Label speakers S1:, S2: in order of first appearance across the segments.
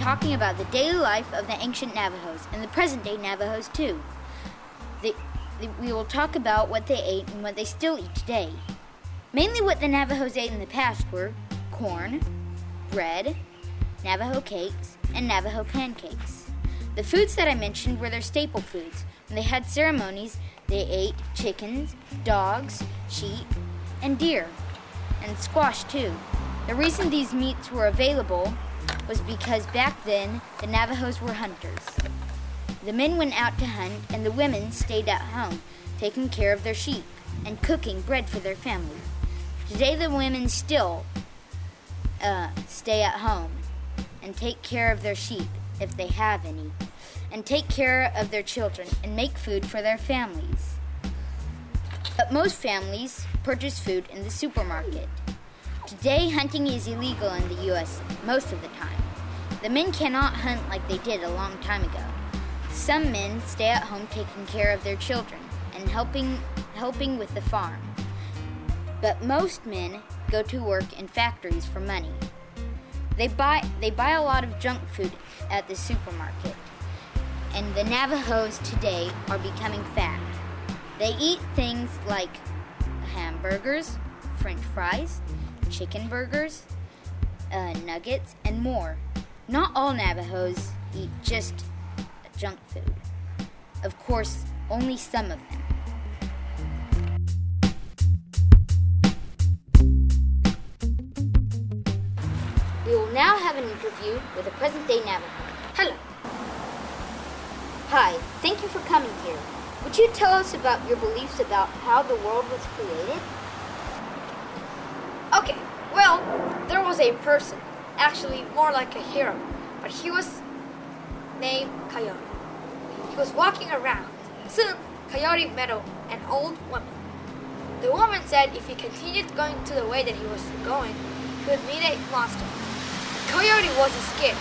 S1: talking about the daily life of the ancient Navajos and the present-day Navajos too. We will talk about what they ate and what they still eat today. Mainly what the Navajos ate in the past were corn, bread, Navajo cakes, and Navajo pancakes. The foods that I mentioned were their staple foods. When they had ceremonies, they ate chickens, dogs, sheep, and deer, and squash too. The reason these meats were available was because back then the Navajos were hunters. The men went out to hunt and the women stayed at home, taking care of their sheep and cooking bread for their family. Today the women still stay at home and take care of their sheep, if they have any, and take care of their children and make food for their families. But most families purchase food in the supermarket. Today, hunting is illegal in the U.S. most of the time. The men cannot hunt like they did a long time ago. Some men stay at home taking care of their children and helping with the farm. But most men go to work in factories for money. They buy a lot of junk food at the supermarket, and the Navajos today are becoming fat. They eat things like hamburgers, French fries, chicken burgers, nuggets, and more. Not all Navajos eat just junk food. Of course, only some of them. We will now have an interview with a present-day Navajo. Hello. Hi, thank you for coming here. Would you tell us about your beliefs about how the world was created?
S2: Okay, well, there was a person, actually more like a hero, but he was named Coyote. He was walking around. Soon, Coyote met an old woman. The woman said if he continued going to the way that he was going, he would meet a monster. Coyote wasn't scared.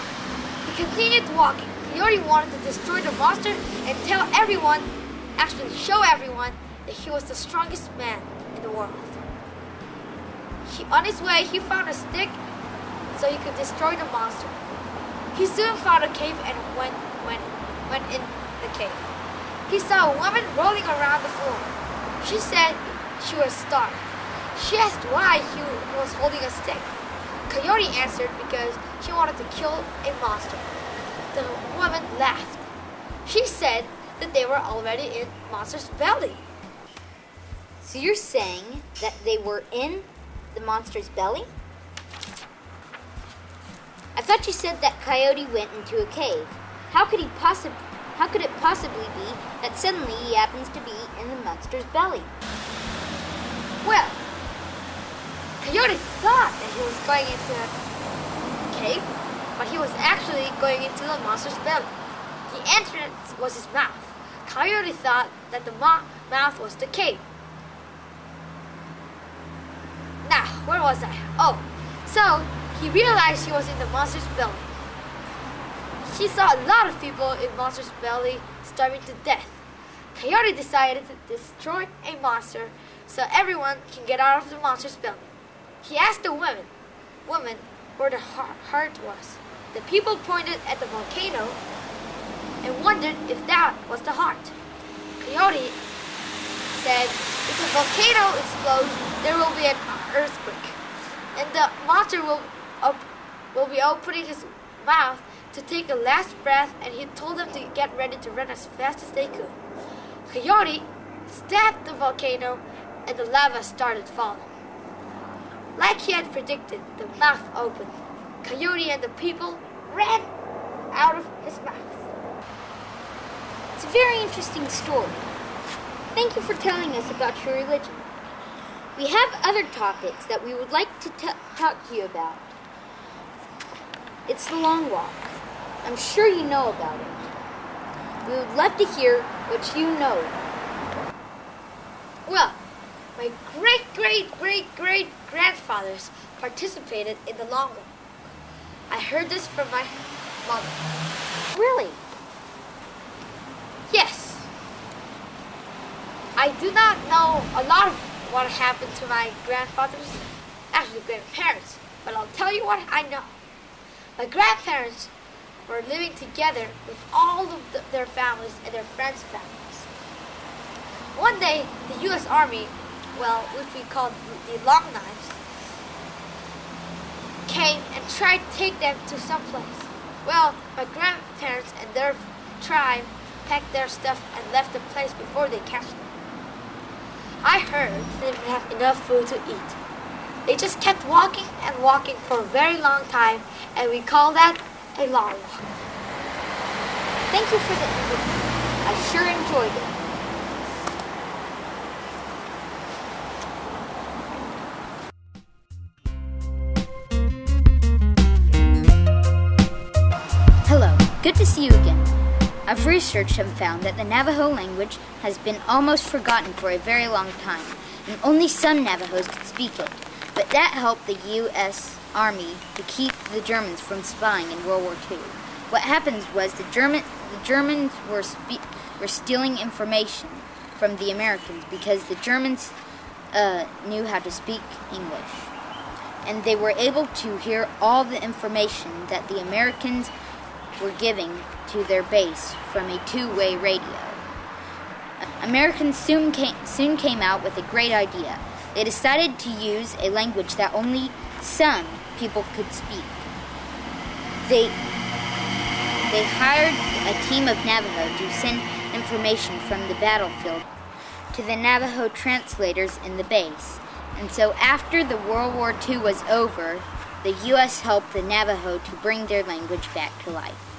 S2: He continued walking. Coyote wanted to destroy the monster and tell everyone, actually show everyone, that he was the strongest man in the world. On his way, he found a stick so he could destroy the monster. He soon found a cave and went in the cave. He saw a woman rolling around the floor. She said she was starved. She asked why he was holding a stick. Coyote answered because she wanted to kill a monster. The woman laughed. She said that they were already in monster's belly.
S1: So you're saying that they were in the monster's belly? I thought you said that Coyote went into a cave. How could it possibly be that suddenly he happens to be in the monster's belly?
S2: Well, Coyote thought that he was going into a cave, but he was actually going into the monster's belly. The entrance was his mouth. Coyote thought that the mouth was the cave. Now, where was I? Oh, so he realized he was in the monster's belly. He saw a lot of people in monster's belly starving to death. Coyote decided to destroy a monster so everyone can get out of the monster's belly. He asked the woman where the heart was. The people pointed at the volcano and wondered if that was the heart. Coyote said, if the volcano explodes, there will be an earthquake, and the monster will be opening his mouth to take a last breath, and he told them to get ready to run as fast as they could. Coyote stabbed the volcano, and the lava started falling. Like he had predicted, the mouth opened. Coyote and the people ran out of his mouth.
S1: It's a very interesting story. Thank you for telling us about your religion. We have other topics that we would like to talk to you about. It's the long walk. I'm sure you know about it. We would love to hear what you know.
S2: Well, my great grandfathers participated in the long walk. I heard this from my mother.
S1: Really?
S2: Yes. I do not know a lot of what happened to my grandfathers, actually grandparents, but I'll tell you what I know. My grandparents were living together with all of their families and their friends' families. One day, the U.S. Army, which we call the Long Knives, came and tried to take them to some place. Well, my grandparents and their tribe packed their stuff and left the place before they catch them. I heard they didn't have enough food to eat. They just kept walking and walking for a very long time, and we call that a long walk. Thank you for the interview. I sure enjoyed it.
S1: Hello, good to see you again. I've researched and found that the Navajo language has been almost forgotten for a very long time, and only some Navajos could speak it. But that helped the U.S. Army to keep the Germans from spying in World War II. What happened was the Germans were stealing information from the Americans because the Germans knew how to speak English. And they were able to hear all the information that the Americans were giving to their base from a two-way radio. Americans soon came out with a great idea. They decided to use a language that only some people could speak. They hired a team of Navajo to send information from the battlefield to the Navajo translators in the base. And so after the World War II was over, the U.S. helped the Navajo to bring their language back to life.